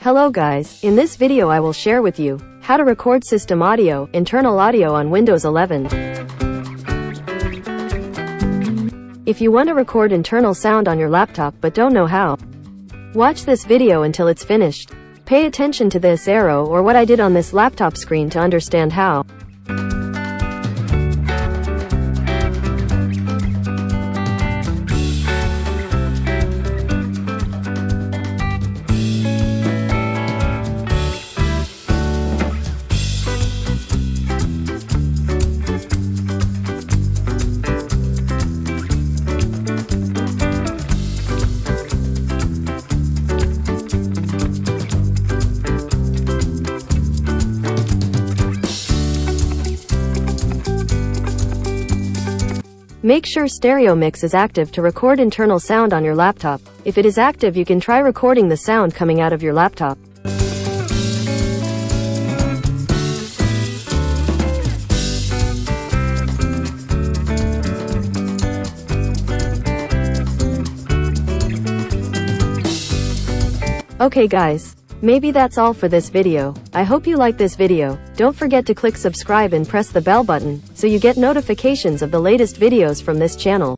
Hello guys, in this video I will share with you how to record system audio, internal audio on Windows 11. If you want to record internal sound on your laptop but don't know how, watch this video until it's finished. Pay attention to this arrow or what I did on this laptop screen to understand how. Make sure Stereo Mix is active to record internal sound on your laptop. If it is active, you can try recording the sound coming out of your laptop. Okay guys, maybe that's all for this video. I hope you like this video. Don't forget to click subscribe and press the bell button, so you get notifications of the latest videos from this channel.